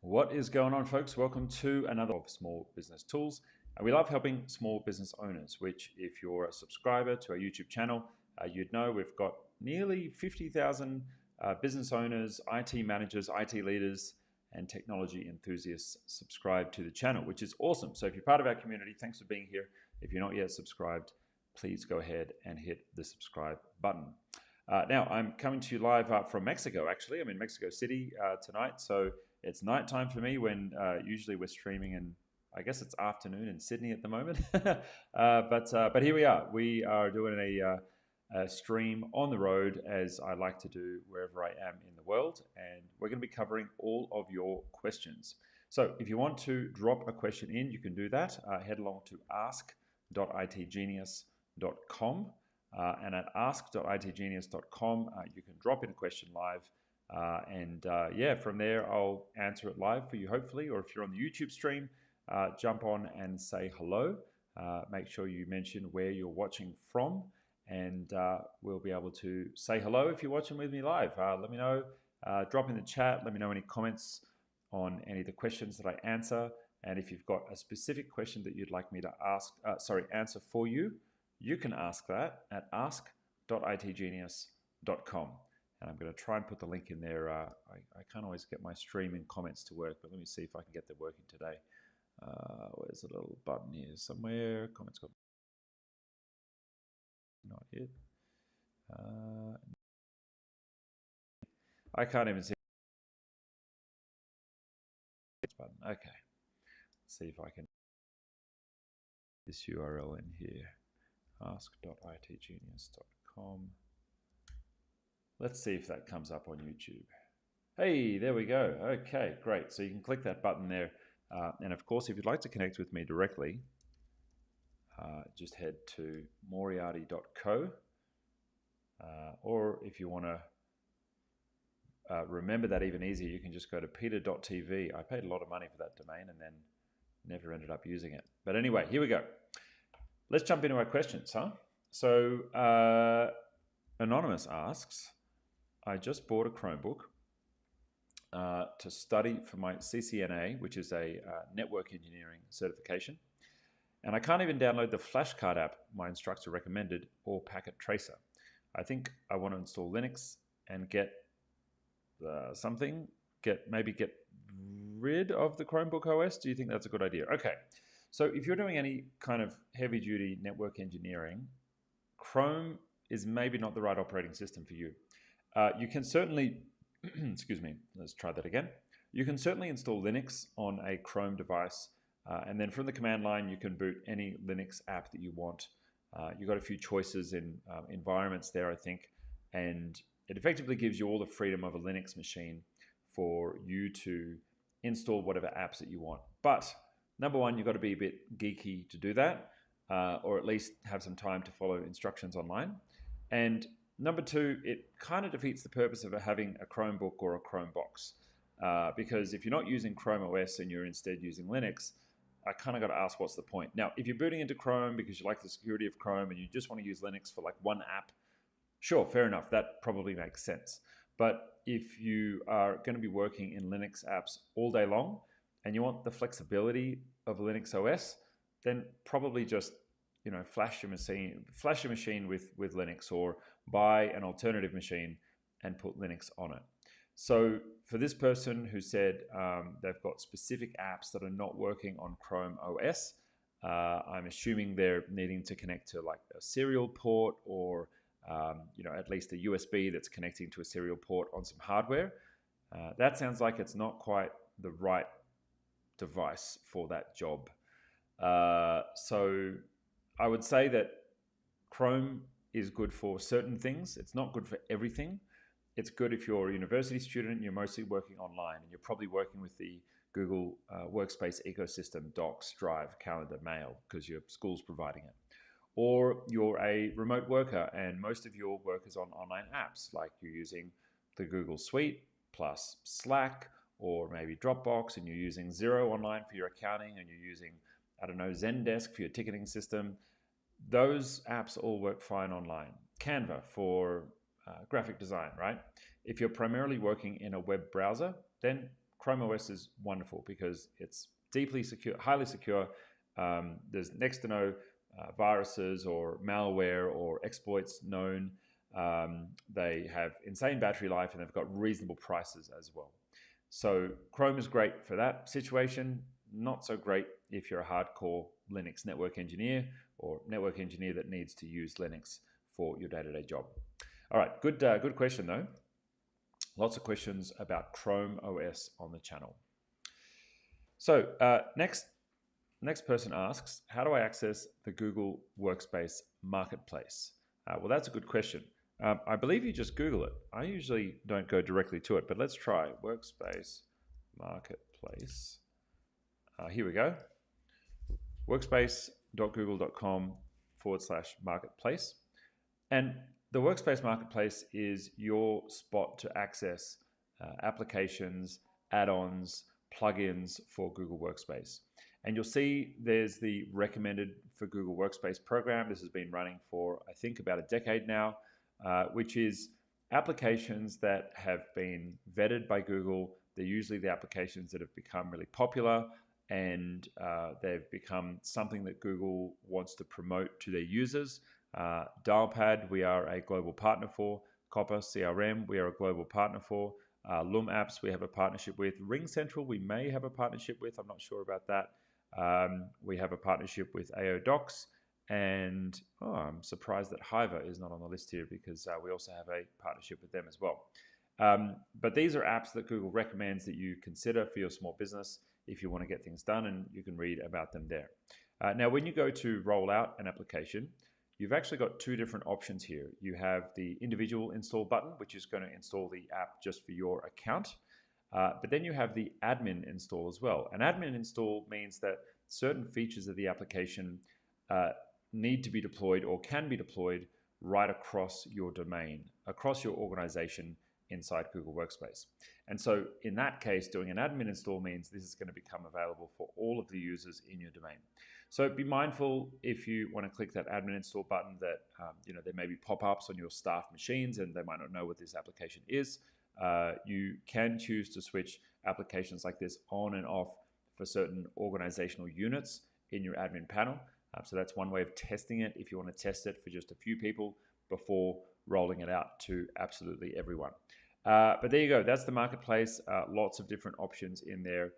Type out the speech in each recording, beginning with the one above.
What is going on, folks? Welcome to another of Small Business Tools. And we love helping small business owners, which, if you're a subscriber to our YouTube channel, you'd know we've got nearly 50,000 business owners, IT managers, IT leaders, and technology enthusiasts subscribe to the channel, which is awesome. So if you're part of our community, thanks for being here. If you're not yet subscribed, please go ahead and hit the subscribe button. Now, I'm coming to you live from Mexico, actually. I'm in Mexico City tonight. So it's nighttime for me when usually we're streaming, and I guess it's afternoon in Sydney at the moment. But here we are. We are doing a stream on the road, as I like to do wherever I am in the world, and we're going to be covering all of your questions. So if you want to drop a question in, you can do that. Head along to ask.itgenius.com. And at ask.itgenius.com, you can drop in a question live. Yeah, from there, I'll answer it live for you, hopefully. Or if you're on the YouTube stream, jump on and say hello. Make sure you mention where you're watching from, and we'll be able to say hello if you're watching with me live. Let me know. Drop in the chat. Let me know any comments on any of the questions that I answer. And if you've got a specific question that you'd like me to answer for you, you can ask that at ask.itgenius.com. And I'm going to try and put the link in there. I can't always get my streaming comments to work, but let me see if I can get them working today. Where's the little button here? Somewhere. Comments got not it. I can't even see this button. Okay. Let's see if I can this URL in here. ask.itgenius.com. Let's see if that comes up on YouTube. Hey, there we go. Okay, great. So you can click that button there. And of course, if you'd like to connect with me directly, just head to moriarty.co. Or if you want to remember that even easier, you can just go to peter.tv. I paid a lot of money for that domain and then never ended up using it. But anyway, here we go. Let's jump into our questions, huh? So Anonymous asks, I just bought a Chromebook to study for my CCNA, which is a network engineering certification. And I can't even download the flashcard app my instructor recommended or Packet Tracer. I think I want to install Linux and get maybe get rid of the Chromebook OS. Do you think that's a good idea? Okay. So if you're doing any kind of heavy duty network engineering, Chrome is maybe not the right operating system for you. You can certainly, excuse me, let's try that again. You can certainly install Linux on a Chrome device, and then from the command line, you can boot any Linux app that you want. You've got a few choices in environments there, I think, and it effectively gives you all the freedom of a Linux machine for you to install whatever apps that you want. But number one, you've got to be a bit geeky to do that, or at least have some time to follow instructions online. And number two, it kind of defeats the purpose of having a Chromebook or a Chromebox, because if you're not using Chrome OS and you're instead using Linux, I kind of got to ask, what's the point? Now, if you're booting into Chrome because you like the security of Chrome and you just want to use Linux for like one app, sure, fair enough. That probably makes sense. But if you are going to be working in Linux apps all day long and you want the flexibility of Linux OS, then probably just flash your machine with Linux, or buy an alternative machine and put Linux on it. So for this person who said they've got specific apps that are not working on Chrome OS, I'm assuming they're needing to connect to like a serial port, or at least a USB that's connecting to a serial port on some hardware. That sounds like it's not quite the right device for that job. So I would say that Chrome is good for certain things. It's not good for everything. It's good if you're a university student, you're mostly working online, and you're probably working with the Google Workspace ecosystem, Docs, Drive, Calendar, Mail, because your school's providing it. Or you're a remote worker and most of your work is on online apps, like you're using the Google Suite plus Slack, or maybe Dropbox, and you're using Xero Online for your accounting, and you're using, I don't know, Zendesk for your ticketing system. Those apps all work fine online. Canva for graphic design, right? If you're primarily working in a web browser, then Chrome OS is wonderful because it's deeply secure, highly secure. There's next to no viruses or malware or exploits known. They have insane battery life and they've got reasonable prices as well. So Chrome is great for that situation. Not so great if you're a hardcore Linux network engineer or network engineer that needs to use Linux for your day-to-day job. All right, good question though. Lots of questions about Chrome OS on the channel. So next person asks, how do I access the Google Workspace Marketplace? Well, that's a good question. I believe you just Google it. I usually don't go directly to it, but let's try Workspace Marketplace. Here we go. Workspace.google.com/marketplace. And the Workspace Marketplace is your spot to access applications, add-ons, plugins for Google Workspace. And you'll see there's the recommended for Google Workspace program. This has been running for, I think, about a decade now, which is applications that have been vetted by Google. They're usually the applications that have become really popular and they've become something that Google wants to promote to their users. Dialpad, we are a global partner for. Copper CRM, we are a global partner for. Loom Apps, we have a partnership with. RingCentral, we may have a partnership with. I'm not sure about that. We have a partnership with AO Docs. And I'm surprised that Hiver is not on the list here because we also have a partnership with them as well. But these are apps that Google recommends that you consider for your small business if you want to get things done, and you can read about them there. Now, when you go to roll out an application, you've actually got two different options here. You have the individual install button, which is going to install the app just for your account. But then you have the admin install as well. An admin install means that certain features of the application need to be deployed or can be deployed right across your domain, across your organization inside Google Workspace. And so in that case, doing an admin install means this is going to become available for all of the users in your domain. So be mindful if you want to click that admin install button that there may be pop-ups on your staff machines and they might not know what this application is. You can choose to switch applications like this on and off for certain organizational units in your admin panel. So that's one way of testing it if you want to test it for just a few people before rolling it out to absolutely everyone. But there you go. That's the marketplace. Lots of different options in there.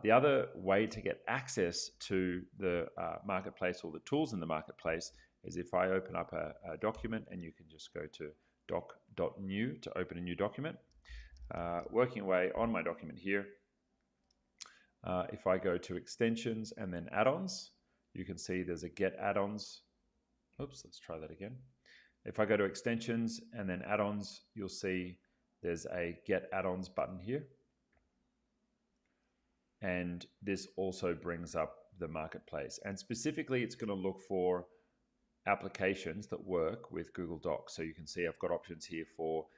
The other way to get access to the marketplace or the tools in the marketplace is if I open up a document, and you can just go to doc.new to open a new document. Working away on my document here, if I go to extensions and then add-ons, you can see there's a get add-ons. Oops, let's try that again. If I go to extensions and then add-ons, you'll see there's a get add-ons button here. And this also brings up the marketplace. And specifically, it's going to look for applications that work with Google Docs. So you can see I've got options here for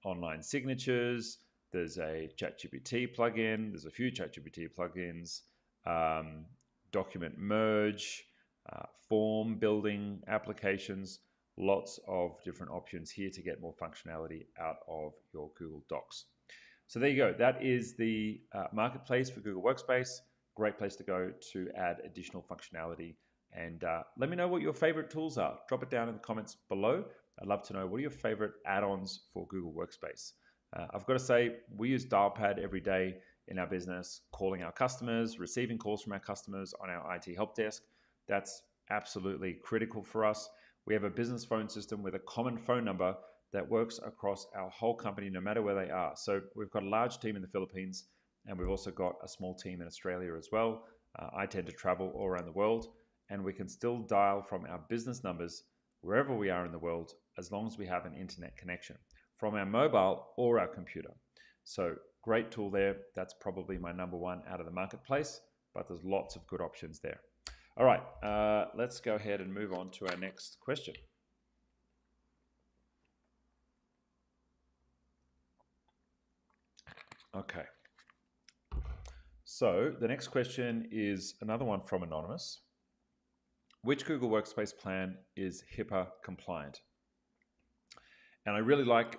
online signatures. There's a ChatGPT plugin. There's a few ChatGPT plugins. Document merge, form building applications. Lots of different options here to get more functionality out of your Google Docs. So there you go. That is the marketplace for Google Workspace. Great place to go to add additional functionality. And let me know what your favorite tools are. Drop it down in the comments below. I'd love to know what are your favorite add-ons for Google Workspace. I've got to say, we use Dialpad every day in our business, calling our customers, receiving calls from our customers on our IT help desk. That's absolutely critical for us. We have a business phone system with a common phone number that works across our whole company, no matter where they are. So we've got a large team in the Philippines, and we've also got a small team in Australia as well. I tend to travel all around the world, and we can still dial from our business numbers wherever we are in the world, as long as we have an internet connection from our mobile or our computer. So great tool there. That's probably my number one out of the marketplace, but there's lots of good options there. All right, let's go ahead and move on to our next question. Okay. So the next question is another one from Anonymous. Which Google Workspace plan is HIPAA compliant? And I really like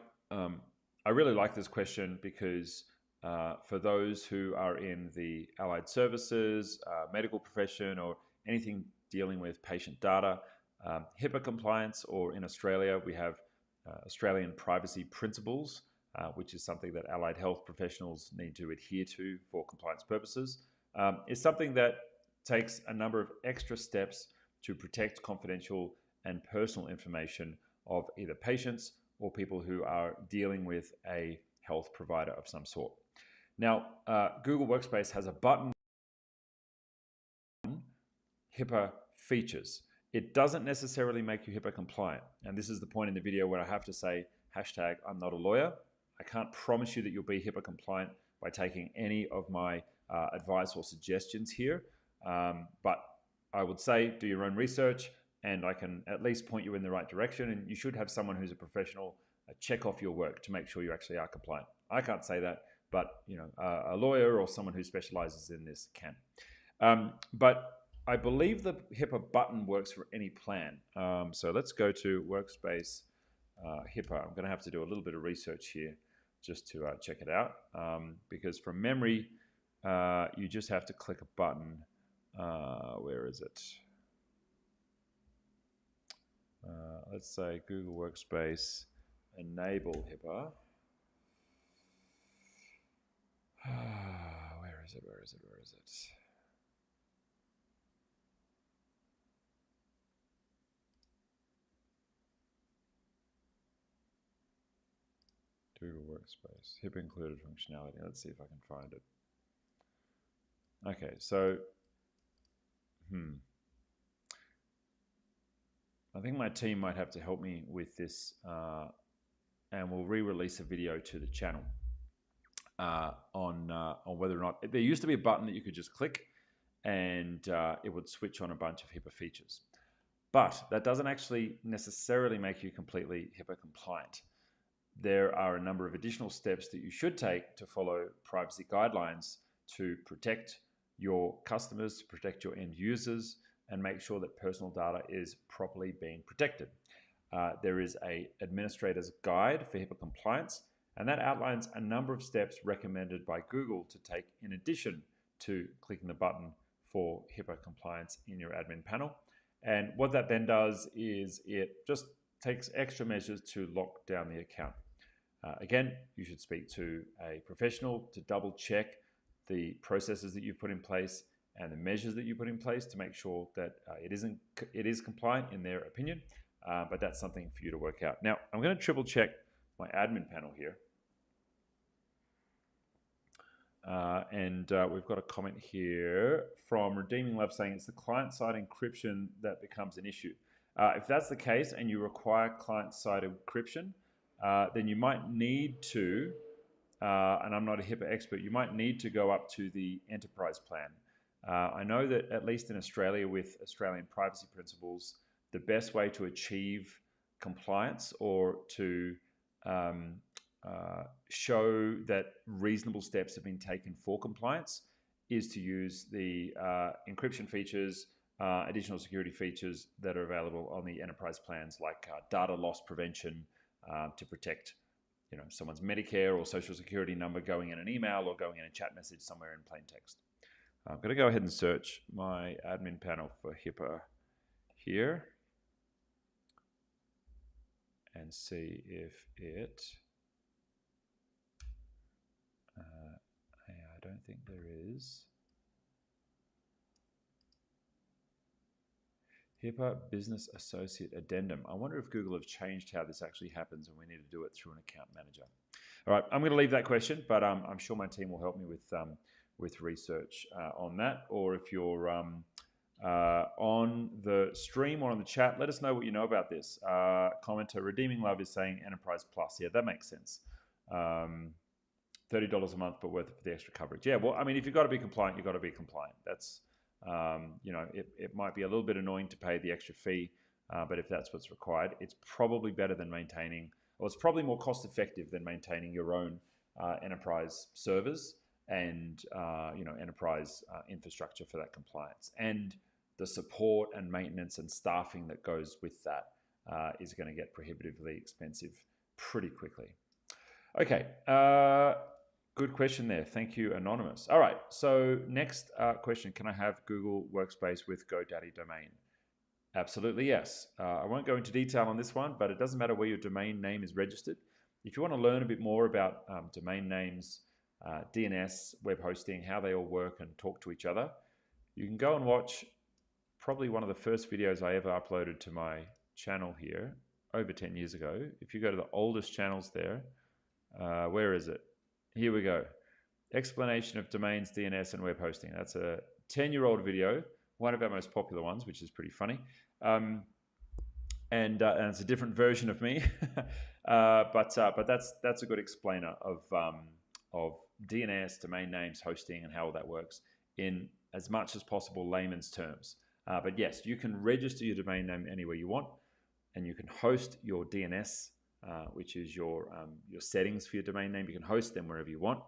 this question because for those who are in the allied services, medical profession, or anything dealing with patient data, HIPAA compliance, or in Australia, we have Australian privacy principles, which is something that allied health professionals need to adhere to for compliance purposes, is something that takes a number of extra steps to protect confidential and personal information of either patients or people who are dealing with a health provider of some sort. Now, Google Workspace has a button, HIPAA features. It doesn't necessarily make you HIPAA compliant. And this is the point in the video where I have to say, hashtag, I'm not a lawyer. I can't promise you that you'll be HIPAA compliant by taking any of my advice or suggestions here. But I would say do your own research, and I can at least point you in the right direction. And you should have someone who's a professional check off your work to make sure you actually are compliant. I can't say that, but a lawyer or someone who specializes in this can. But I believe the HIPAA button works for any plan. So let's go to Workspace HIPAA. I'm going to have to do a little bit of research here just to check it out, because from memory, you just have to click a button. Where is it? Let's say Google Workspace enable HIPAA. Where is it? Where is it? Where is it? Google Workspace, HIPAA included functionality. Let's see if I can find it. Okay, so, I think my team might have to help me with this, and we'll re-release a video to the channel on whether or not, there used to be a button that you could just click and it would switch on a bunch of HIPAA features. But that doesn't actually necessarily make you completely HIPAA compliant. There are a number of additional steps that you should take to follow privacy guidelines to protect your customers, to protect your end users, and make sure that personal data is properly being protected. There is an administrator's guide for HIPAA compliance, and that outlines a number of steps recommended by Google to take in addition to clicking the button for HIPAA compliance in your admin panel. And what that then does is it just takes extra measures to lock down the account. Again, you should speak to a professional to double check the processes that you've put in place and the measures that you put in place to make sure that it is compliant in their opinion, but that's something for you to work out. Now, I'm going to triple check my admin panel here. We've got a comment here from Redeeming Love saying it's the client-side encryption that becomes an issue. If that's the case and you require client-side encryption, then you might need to, and I'm not a HIPAA expert, you might need to go up to the enterprise plan. I know that at least in Australia with Australian privacy principles, the best way to achieve compliance or to show that reasonable steps have been taken for compliance is to use the encryption features, additional security features that are available on the enterprise plans, like data loss prevention to protect someone's Medicare or social security number going in an email or going in a chat message somewhere in plain text. I'm going to go ahead and search my admin panel for HIPAA here and see if it... I don't think there is. HIPAA Business Associate Addendum. I wonder if Google have changed how this actually happens and we need to do it through an account manager. All right, I'm going to leave that question, but I'm sure my team will help me with research on that. Or if you're on the stream or on the chat, let us know what you know about this. Commenter Redeeming Love is saying Enterprise Plus. Yeah, that makes sense. $30 a month, but worth it for the extra coverage. Yeah, well, I mean, if you've got to be compliant, you've got to be compliant. That's, it might be a little bit annoying to pay the extra fee, but if that's what's required, it's probably better than maintaining, or it's probably more cost effective than maintaining your own enterprise servers and, enterprise infrastructure for that compliance. And the support and maintenance and staffing that goes with that is going to get prohibitively expensive pretty quickly. Okay. Good question there. Thank you, Anonymous. All right. So next question, can I have Google Workspace with GoDaddy domain? Absolutely, yes. I won't go into detail on this one, but it doesn't matter where your domain name is registered. If you want to learn a bit more about domain names, DNS, web hosting, how they all work and talk to each other, you can go and watch probably one of the first videos I ever uploaded to my channel here over 10 years ago. If you go to the oldest channels there, where is it? Here we go. Explanation of domains, DNS, and web hosting. That's a 10-year-old video, one of our most popular ones, which is pretty funny. And it's a different version of me, but that's a good explainer of DNS, domain names, hosting, and how all that works in as much as possible layman's terms. But yes, you can register your domain name anywhere you want, and you can host your DNS, which is your settings for your domain name. You can host them wherever you want.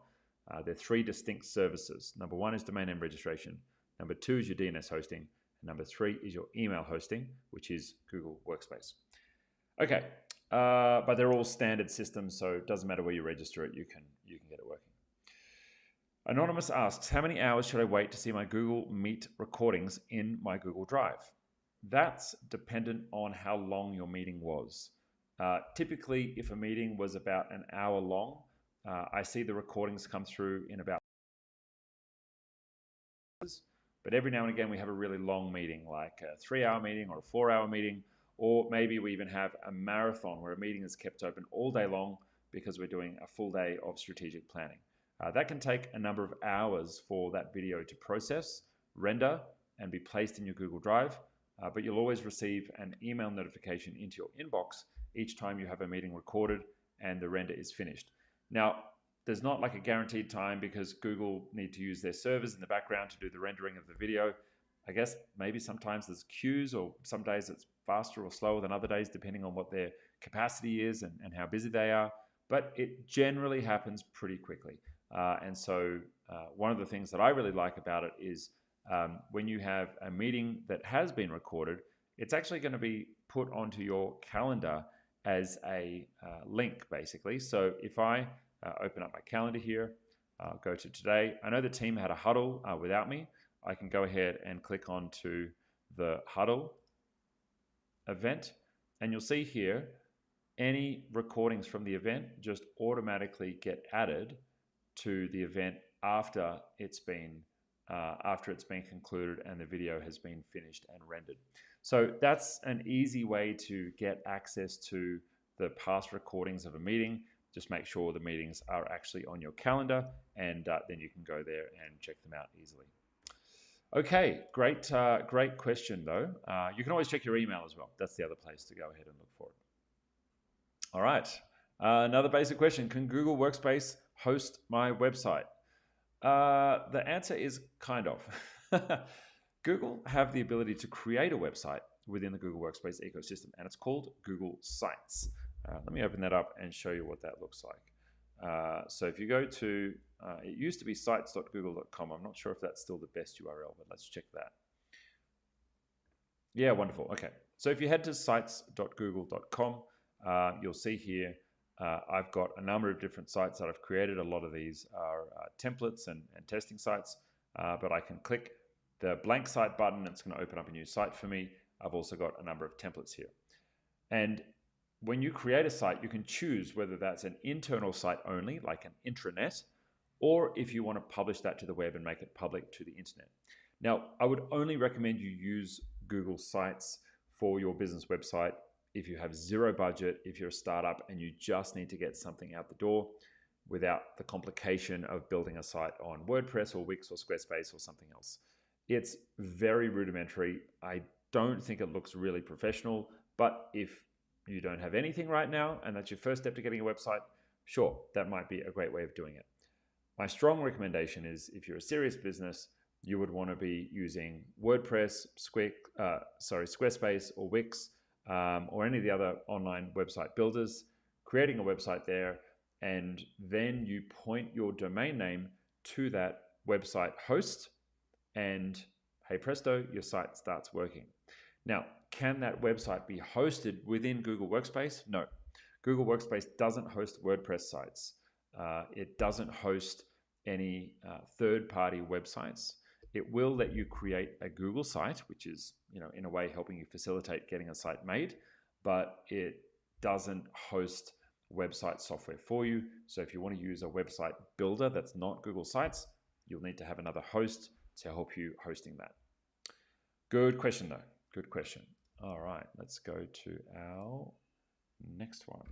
There are three distinct services. Number one is domain name registration. Number two is your DNS hosting. And number three is your email hosting, which is Google Workspace. Okay, but they're all standard systems, so it doesn't matter where you register it, you can get it working. Anonymous asks, how many hours should I wait to see my Google Meet recordings in my Google Drive? That's dependent on how long your meeting was. Typically, if a meeting was about an hour long, I see the recordings come through in about, but every now and again we have a really long meeting, like a 3-hour meeting or a 4-hour meeting, or maybe we even have a marathon where a meeting is kept open all day long because we're doing a full day of strategic planning. That can take a number of hours for that video to process, render, and be placed in your Google Drive, but you'll always receive an email notification into your inbox each time you have a meeting recorded and the render is finished. Now, there's not like a guaranteed time because Google need to use their servers in the background to do the rendering of the video. I guess maybe sometimes there's queues, or some days it's faster or slower than other days depending on what their capacity is and how busy they are, but it generally happens pretty quickly. And so one of the things that I really like about it is when you have a meeting that has been recorded, it's actually going to be put onto your calendar as a link, basically. So if I open up my calendar here, go to today. I know the team had a huddle without me. I can go ahead and click on to the huddle event, and you'll see here any recordings from the event just automatically get added to the event after it's been concluded and the video has been finished and rendered. So that's an easy way to get access to the past recordings of a meeting. Just make sure the meetings are actually on your calendar, and then you can go there and check them out easily. Okay, great question though. You can always check your email as well. That's the other place to go ahead and look for it. All right, another basic question. Can Google Workspace host my website? The answer is kind of. Google have the ability to create a website within the Google Workspace ecosystem, and it's called Google Sites. Let me open that up and show you what that looks like. So if you go to, it used to be sites.google.com. I'm not sure if that's still the best URL, but let's check that. Yeah, wonderful. Okay, so if you head to sites.google.com, you'll see here I've got a number of different sites that I've created. A lot of these are templates and testing sites, but I can click the blank site button and it's going to open up a new site for me. I've also got a number of templates here. And when you create a site, you can choose whether that's an internal site only, like an intranet, or if you want to publish that to the web and make it public to the internet. Now, I would only recommend you use Google Sites for your business website if you have zero budget, if you're a startup and you just need to get something out the door without the complication of building a site on WordPress or Wix or Squarespace or something else. It's very rudimentary. I don't think it looks really professional, but if you don't have anything right now and that's your first step to getting a website, sure, that might be a great way of doing it. My strong recommendation is if you're a serious business, you would want to be using WordPress, Squarespace or Wix, or any of the other online website builders, creating a website there, and then you point your domain name to that website host, and hey presto, your site starts working. Now, can that website be hosted within Google Workspace? No. Google Workspace doesn't host WordPress sites. It doesn't host any third-party websites. It will let you create a Google site, which is, in a way helping you facilitate getting a site made, but it doesn't host website software for you. So if you want to use a website builder that's not Google Sites, you'll need to have another host to help you hosting that. Good question though, good question. All right, let's go to our next one.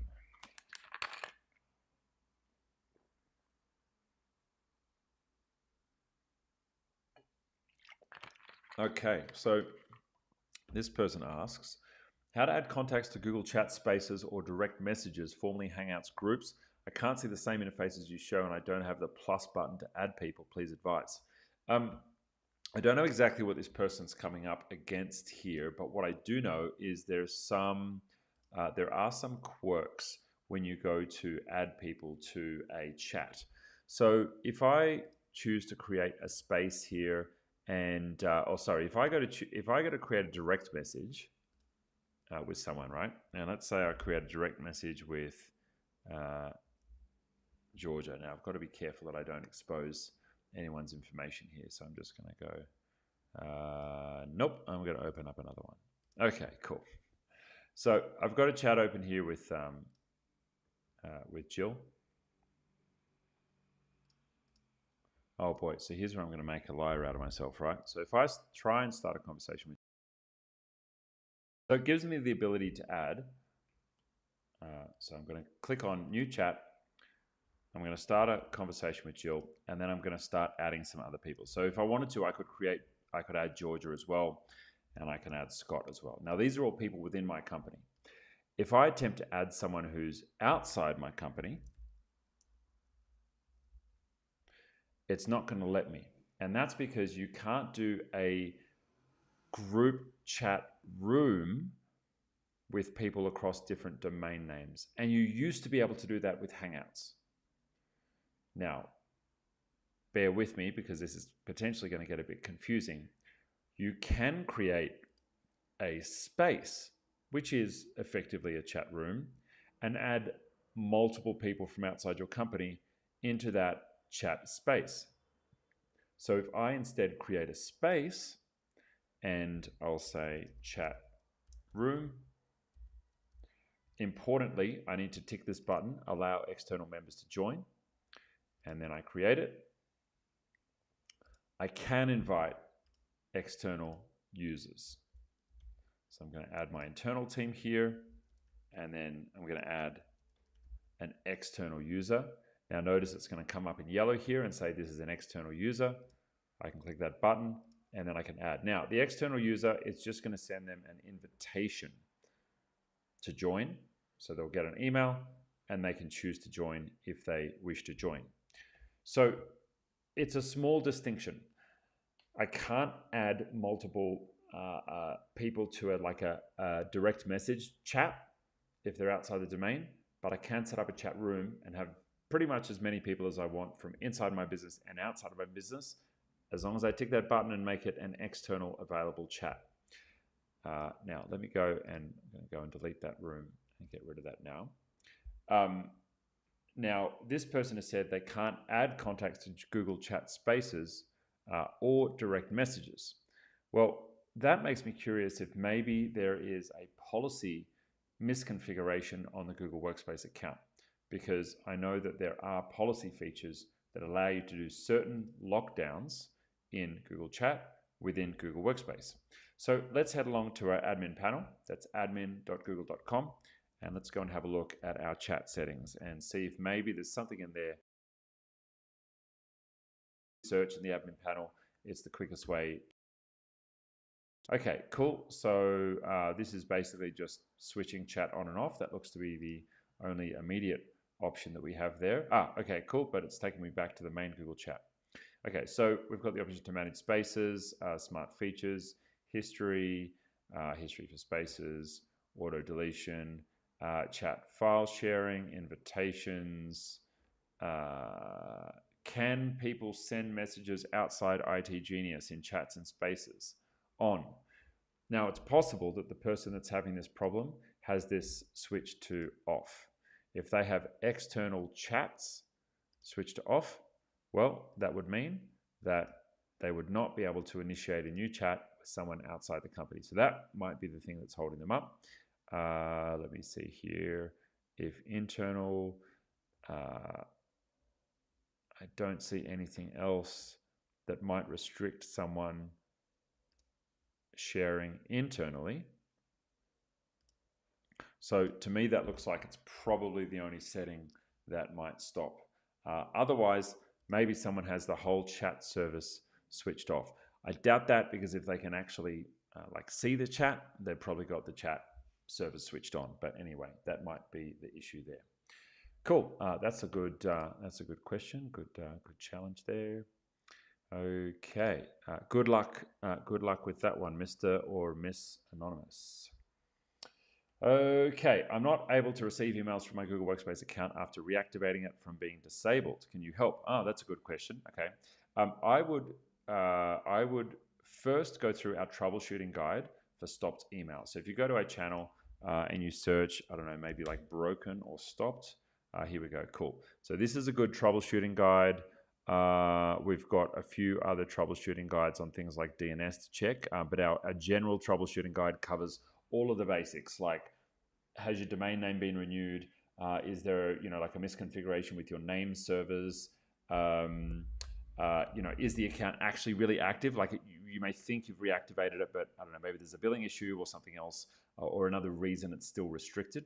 Okay, so this person asks, how to add contacts to Google Chat Spaces or direct messages, formerly Hangouts groups. I can't see the same interfaces you show and I don't have the plus button to add people. Please advise. I don't know exactly what this person's coming up against here, but what I do know is there are some quirks when you go to add people to a chat. So if I choose to create a space here, and if I go to create a direct message with someone, right? And let's say I create a direct message with Georgia. Now I've got to be careful that I don't expose anyone's information here, so I'm just going to go. Nope, I'm going to open up another one. Okay, cool. So I've got a chat open here with Jill. Oh boy, so here's where I'm going to make a liar out of myself, right? So if I try and start a conversation with, so it gives me the ability to add. So I'm going to click on new chat. I'm going to start a conversation with Jill, and then I'm going to start adding some other people. So if I wanted to, I could add Georgia as well, and I can add Scott as well. Now these are all people within my company. If I attempt to add someone who's outside my company, it's not going to let me. And that's because you can't do a group chat room with people across different domain names. And you used to be able to do that with Hangouts. Now, bear with me because this is potentially going to get a bit confusing. You can create a space, which is effectively a chat room, and add multiple people from outside your company into that chat space. So if I instead create a space and I'll say chat room, importantly, I need to tick this button, allow external members to join, and then I create it. I can invite external users. So I'm going to add my internal team here, and then I'm going to add an external user. Now notice it's going to come up in yellow here and say this is an external user. I can click that button and then I can add. Now the external user is just going to send them an invitation to join. So they'll get an email and they can choose to join if they wish to join. So it's a small distinction. I can't add multiple people to a direct message chat if they're outside the domain, but I can set up a chat room and have pretty much as many people as I want from inside my business and outside of my business, as long as I tick that button and make it an external available chat. Now, let me go and I'm going to go and delete that room and get rid of that now. Now, this person has said they can't add contacts to Google Chat Spaces or direct messages. Well, that makes me curious if maybe there is a policy misconfiguration on the Google Workspace account, because I know that there are policy features that allow you to do certain lockdowns in Google Chat within Google Workspace. So let's head along to our admin panel. That's admin.google.com. And let's go and have a look at our chat settings and see if maybe there's something in there. Search in the admin panel. It's the quickest way. Okay, cool. So this is basically just switching chat on and off. That looks to be the only immediate option that we have there. Okay, cool. But it's taking me back to the main Google Chat. Okay, so we've got the option to manage spaces, smart features, history, history for spaces, auto deletion, chat file sharing, invitations. Can people send messages outside IT Genius in chats and spaces? On. Now, it's possible that the person that's having this problem has this switched to off. If they have external chats switched off, well, that would mean that they would not be able to initiate a new chat with someone outside the company. So that might be the thing that's holding them up. Let me see here. If internal, I don't see anything else that might restrict someone sharing internally. So to me, that looks like it's probably the only setting that might stop. Otherwise, maybe someone has the whole chat service switched off. I doubt that, because if they can actually like see the chat, they've probably got the chat service switched on. But anyway, that might be the issue there. Cool. That's a good question. Good challenge there. Okay. Good luck. Good luck with that one, Mr. or Miss Anonymous. Okay, I'm not able to receive emails from my Google Workspace account after reactivating it from being disabled. Can you help? Oh, that's a good question. Okay, I would first go through our troubleshooting guide for stopped emails. So if you go to our channel and you search, I don't know, maybe like broken or stopped. Here we go. Cool. So this is a good troubleshooting guide. We've got a few other troubleshooting guides on things like DNS to check, but our general troubleshooting guide covers all of the basics, like has your domain name been renewed? Is there, like a misconfiguration with your name servers? Is the account actually really active? Like you may think you've reactivated it, but I don't know, maybe there's a billing issue or something else, or another reason it's still restricted.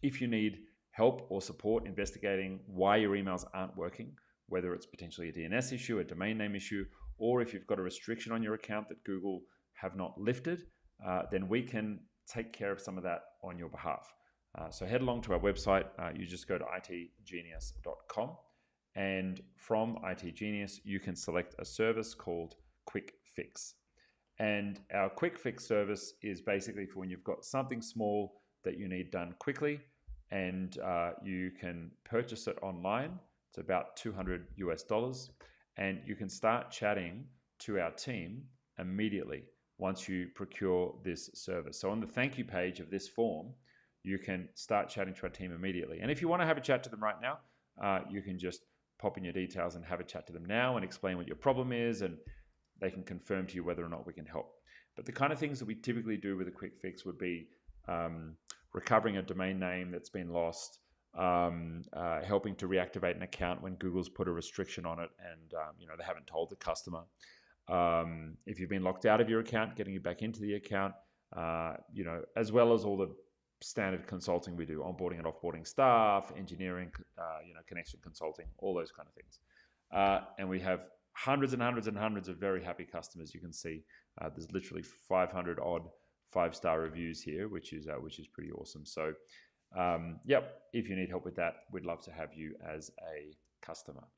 If you need help or support investigating why your emails aren't working, whether it's potentially a DNS issue, a domain name issue, or if you've got a restriction on your account that Google have not lifted, then we can take care of some of that on your behalf. So head along to our website. You just go to itgenius.com, and from IT Genius, you can select a service called Quick Fix. And our Quick Fix service is basically for when you've got something small that you need done quickly, and you can purchase it online. It's about $200, and you can start chatting to our team immediately once you procure this service. So on the thank you page of this form, you can start chatting to our team immediately. And if you want to have a chat to them right now, you can just pop in your details and have a chat to them now and explain what your problem is, and they can confirm to you whether or not we can help. But the kind of things that we typically do with a quick fix would be recovering a domain name that's been lost, helping to reactivate an account when Google's put a restriction on it and they haven't told the customer. If you've been locked out of your account, getting you back into the account, as well as all the standard consulting we do, onboarding and offboarding staff, engineering, connection consulting, all those kind of things. And we have hundreds and hundreds and hundreds of very happy customers. You can see there's literally 500 odd 5-star reviews here, which is pretty awesome. So, if you need help with that, we'd love to have you as a customer.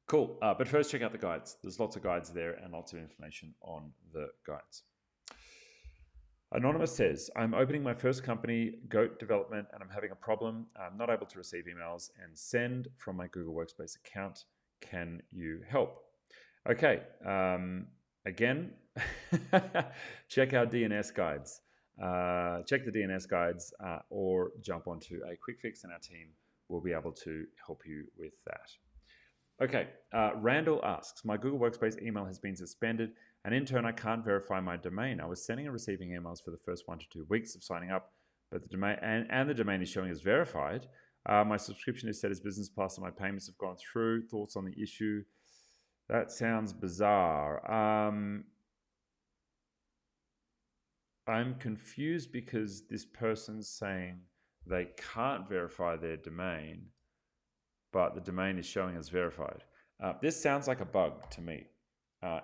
Cool. But first, check out the guides. There's lots of guides there and lots of information on the guides. Anonymous says, I'm opening my first company, Goat Development, and I'm having a problem. I'm not able to receive emails and send from my Google Workspace account. Can you help? Okay. Again, check our DNS guides. Check the DNS guides or jump onto a quick fix, and our team will be able to help you with that. Okay, Randall asks, my Google Workspace email has been suspended, and in turn I can't verify my domain. I was sending and receiving emails for the first 1 to 2 weeks of signing up, but the domain and the domain is showing as verified. My subscription is set as Business Plus and my payments have gone through. Thoughts on the issue? That sounds bizarre. I'm confused because this person's saying they can't verify their domain, but the domain is showing as verified. This sounds like a bug to me.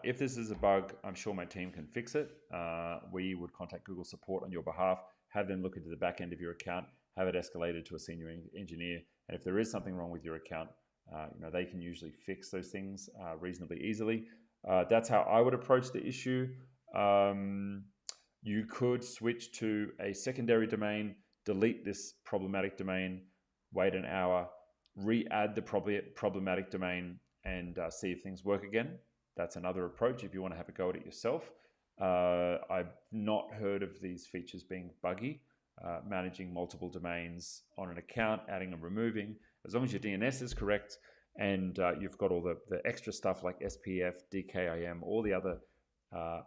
If this is a bug, I'm sure my team can fix it. We would contact Google support on your behalf, have them look into the back end of your account, have it escalated to a senior engineer, and if there is something wrong with your account, they can usually fix those things reasonably easily. That's how I would approach the issue. You could switch to a secondary domain, delete this problematic domain, wait an hour, re-add the problematic domain, and see if things work again. That's another approach if you want to have a go at it yourself. I've not heard of these features being buggy. Managing multiple domains on an account, adding and removing, As long as your DNS is correct and you've got all the extra stuff like SPF, DKIM, all the other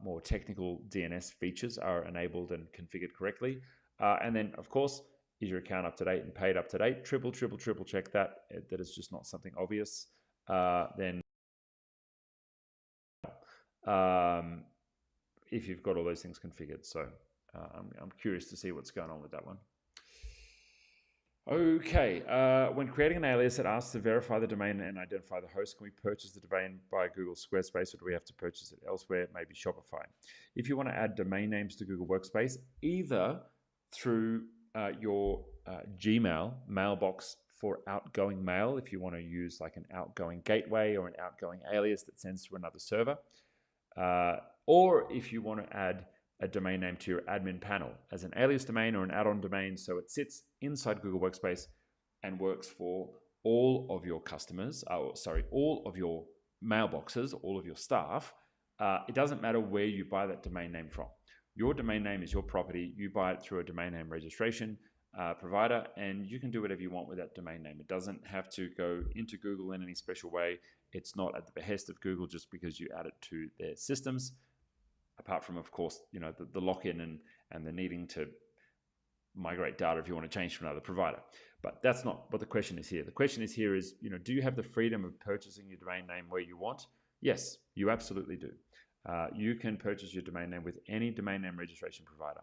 more technical DNS features are enabled and configured correctly. And then, of course, is your account up to date and paid up to date? Triple check that it's just not something obvious. Then if you've got all those things configured. So I'm curious to see what's going on with that one. Okay, when creating an alias, it asks to verify the domain and identify the host. Can we purchase the domain by Google Squarespace, or do we have to purchase it elsewhere, maybe Shopify? If you want to add domain names to Google Workspace, either through your Gmail mailbox for outgoing mail, if you want to use like an outgoing gateway or an outgoing alias that sends to another server, or if you want to add a domain name to your admin panel as an alias domain or an add-on domain, so it sits inside Google Workspace and works for all of your customers, all of your mailboxes, all of your staff. It doesn't matter where you buy that domain name from. Your domain name is your property. You buy it through a domain name registration provider, and you can do whatever you want with that domain name. It doesn't have to go into Google in any special way. It's not at the behest of Google just because you add it to their systems. Apart from, of course, the lock-in and the needing to migrate data if you want to change to another provider. But that's not what the question is here. The question is here is, do you have the freedom of purchasing your domain name where you want? Yes, you absolutely do. You can purchase your domain name with any domain name registration provider.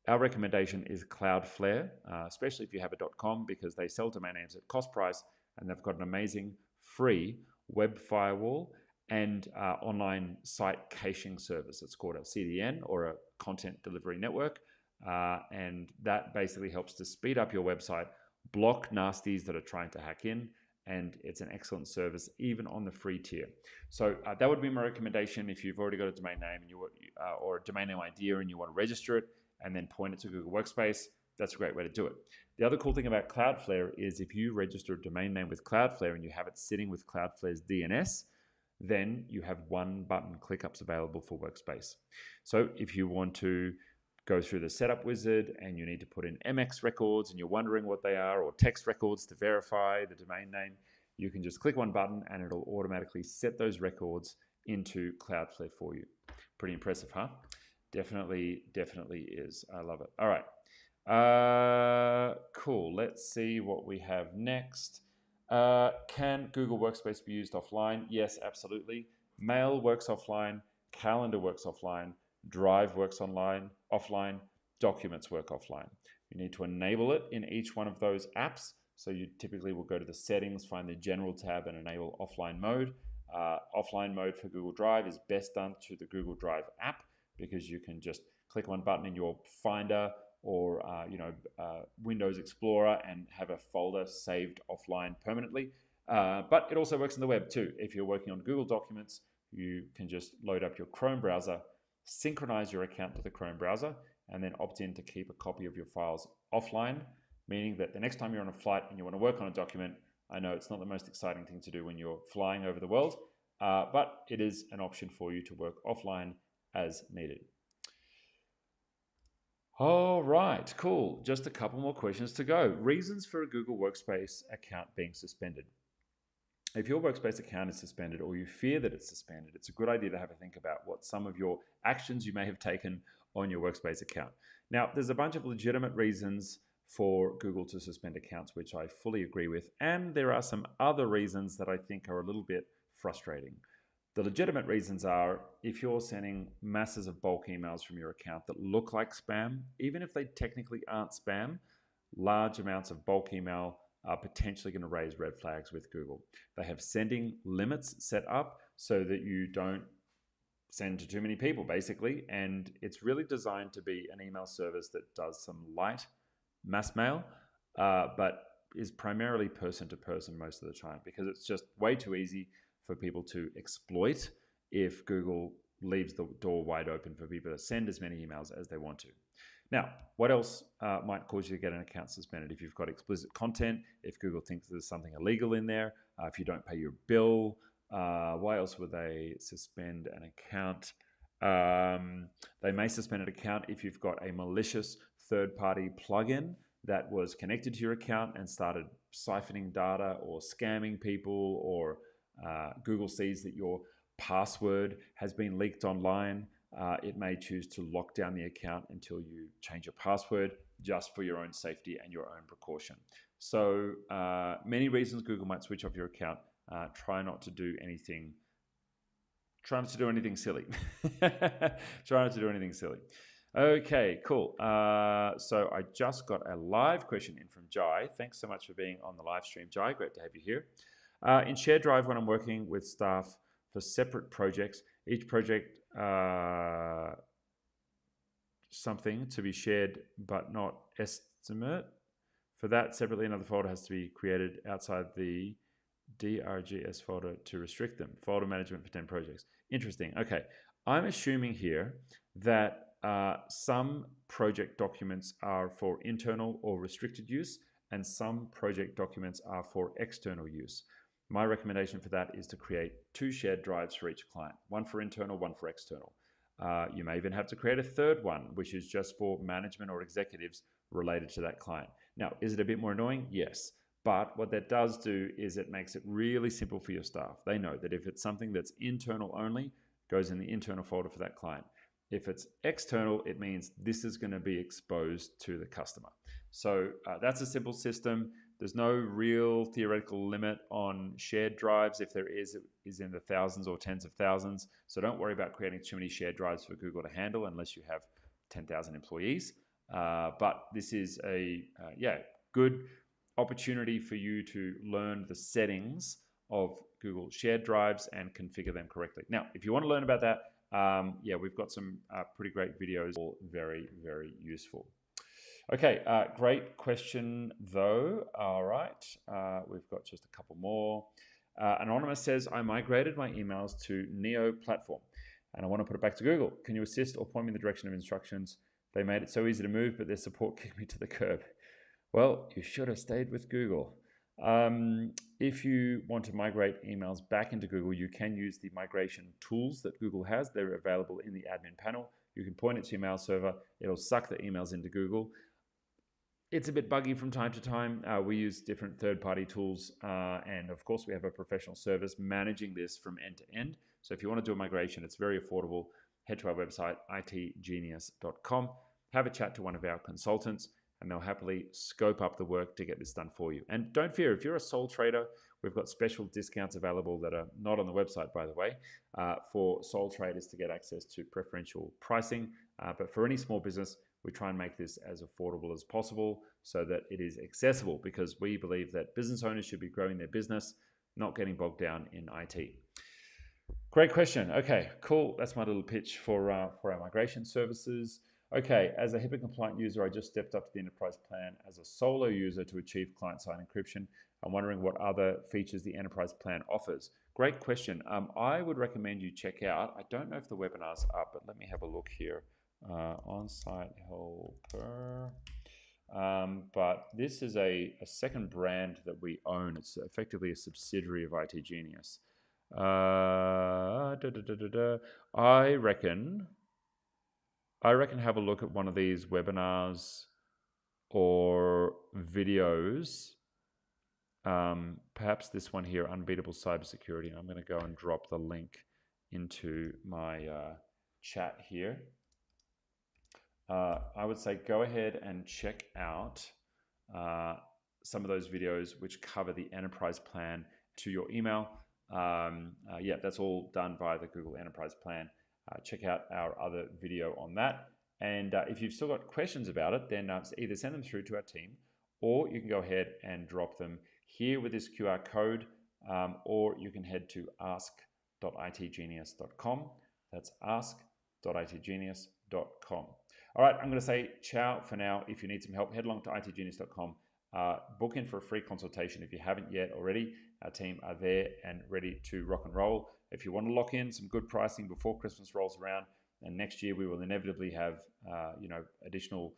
Our recommendation is Cloudflare, especially if you have a .com, because they sell domain names at cost price, and they've got an amazing free web firewall and online site caching service. It's called a CDN, or a content delivery network. And that basically helps to speed up your website, block nasties that are trying to hack in, and it's an excellent service even on the free tier. So that would be my recommendation. If you've already got a domain name and or a domain name idea and you want to register it and then point it to Google Workspace, that's a great way to do it. The other cool thing about Cloudflare is if you register a domain name with Cloudflare and you have it sitting with Cloudflare's DNS, then you have one button ClickUps available for Workspace. So if you want to go through the setup wizard and you need to put in MX records and you're wondering what they are, or text records to verify the domain name, you can just click one button and it'll automatically set those records into Cloudflare for you. Pretty impressive, huh? Definitely is. I love it. All right. Cool. Let's see what we have next. Can Google Workspace be used offline? Yes, absolutely. Mail works offline. Calendar works offline. Drive works offline. Documents work offline. You need to enable it in each one of those apps. So you typically will go to the settings, find the general tab, and enable offline mode. Offline mode for Google Drive is best done through the Google Drive app, because you can just click one button in your Finder or Windows Explorer and have a folder saved offline permanently. But it also works in the web too. If you're working on Google Documents, you can just load up your Chrome browser, synchronize your account to the Chrome browser, and then opt in to keep a copy of your files offline, meaning that the next time you're on a flight and you want to work on a document, I know it's not the most exciting thing to do when you're flying over the world, but it is an option for you to work offline as needed. All right, cool. Just a couple more questions to go. Reasons for a Google Workspace account being suspended. If your Workspace account is suspended, or you fear that it's suspended, it's a good idea to have a think about what some of your actions you may have taken on your Workspace account. Now, there's a bunch of legitimate reasons for Google to suspend accounts, which I fully agree with, and there are some other reasons that I think are a little bit frustrating. The legitimate reasons are if you're sending masses of bulk emails from your account that look like spam, even if they technically aren't spam, large amounts of bulk email are potentially going to raise red flags with Google. They have sending limits set up so that you don't send to too many people, basically, and it's really designed to be an email service that does some light mass mail, but is primarily person to person most of the time, because it's just way too easy for people to exploit if Google leaves the door wide open for people to send as many emails as they want to. Now, what else might cause you to get an account suspended? If you've got explicit content, if Google thinks there's something illegal in there, if you don't pay your bill, why else would they suspend an account? They may suspend an account if you've got a malicious third-party plugin that was connected to your account and started siphoning data or scamming people, or Google sees that your password has been leaked online, it may choose to lock down the account until you change your password, just for your own safety and your own precaution. So many reasons Google might switch off your account. Try not to do anything silly. Try not to do anything silly. Okay, cool. So I just got a live question in from Jai. Thanks so much for being on the live stream, Jai. Great to have you here. In Shared Drive, when I'm working with staff for separate projects, each project something to be shared but not estimate. For that, separately another folder has to be created outside the DRGS folder to restrict them. Folder management for 10 projects. Interesting. Okay. I'm assuming here that some project documents are for internal or restricted use, and some project documents are for external use. My recommendation for that is to create 2 shared drives for each client, one for internal, one for external. You may even have to create a third one, which is just for management or executives related to that client. Now, is it a bit more annoying? Yes. But what that does do is it makes it really simple for your staff. They know that if it's something that's internal only, goes in the internal folder for that client. If it's external, it means this is going to be exposed to the customer. So that's a simple system. There's no real theoretical limit on shared drives. If there is, it is in the thousands or tens of thousands. So don't worry about creating too many shared drives for Google to handle unless you have 10,000 employees. But this is a good opportunity for you to learn the settings of Google Shared Drives and configure them correctly. Now, if you want to learn about that, we've got some pretty great videos, all very, very useful. Okay, great question though. All right, we've got just a couple more. Anonymous says, I migrated my emails to Neo platform and I want to put it back to Google. Can you assist or point me in the direction of instructions? They made it so easy to move, but their support kicked me to the curb. Well, you should have stayed with Google. If you want to migrate emails back into Google, you can use the migration tools that Google has. They're available in the admin panel. You can point it to your mail server. It'll suck the emails into Google. It's a bit buggy from time to time. We use different third-party tools. And of course, we have a professional service managing this from end to end. So if you want to do a migration, it's very affordable. Head to our website, itgenius.com. Have a chat to one of our consultants, and they'll happily scope up the work to get this done for you. And don't fear, if you're a sole trader, we've got special discounts available that are not on the website, by the way, for sole traders to get access to preferential pricing. But for any small business, we try and make this as affordable as possible so that it is accessible, because we believe that business owners should be growing their business, not getting bogged down in IT. Great question. Okay, cool. That's my little pitch for our migration services. Okay, as a HIPAA compliant user, I just stepped up to the enterprise plan as a solo user to achieve client-side encryption. I'm wondering what other features the enterprise plan offers. Great question. I would recommend you check out, I don't know if the webinar's up, but let me have a look here. On-site helper. But this is a second brand that we own. It's effectively a subsidiary of IT Genius. I reckon have a look at one of these webinars or videos. Perhaps this one here, Unbeatable Cybersecurity. I'm going to go and drop the link into my chat here. I would say go ahead and check out some of those videos which cover the enterprise plan to your email. That's all done via the Google Enterprise Plan. Check out our other video on that. And if you've still got questions about it, then either send them through to our team, or you can go ahead and drop them here with this QR code, or you can head to ask.itgenius.com. That's ask.itgenius.com. All right, I'm going to say ciao for now. If you need some help, head along to itgenius.com. Book in for a free consultation if you haven't yet already. Our team are there and ready to rock and roll. If you want to lock in some good pricing before Christmas rolls around, and next year we will inevitably have additional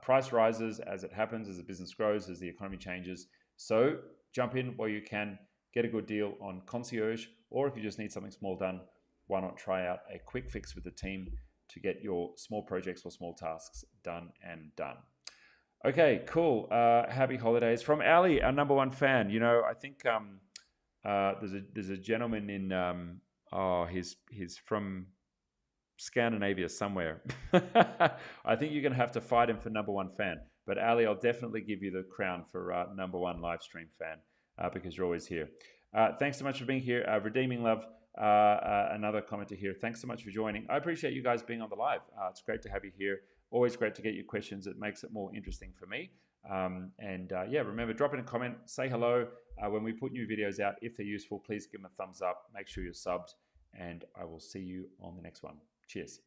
price rises as it happens, as the business grows, as the economy changes. So jump in while you can, get a good deal on Concierge, or if you just need something small done, why not try out a quick fix with the team to get your small projects or small tasks done and done. Okay, cool. Happy holidays from Ali, our number one fan. You know, I think there's a gentleman in oh he's from Scandinavia somewhere. I think you're going to have to fight him for number one fan. But Ali, I'll definitely give you the crown for number one live stream fan because you're always here. Thanks so much for being here. Redeeming Love, another commenter here. Thanks so much for joining. I appreciate you guys being on the live. It's great to have you here. Always great to get your questions. It makes it more interesting for me. Yeah, remember, drop in a comment, say hello. When we put new videos out, if they're useful, please give them a thumbs up. Make sure you're subbed, and I will see you on the next one. Cheers.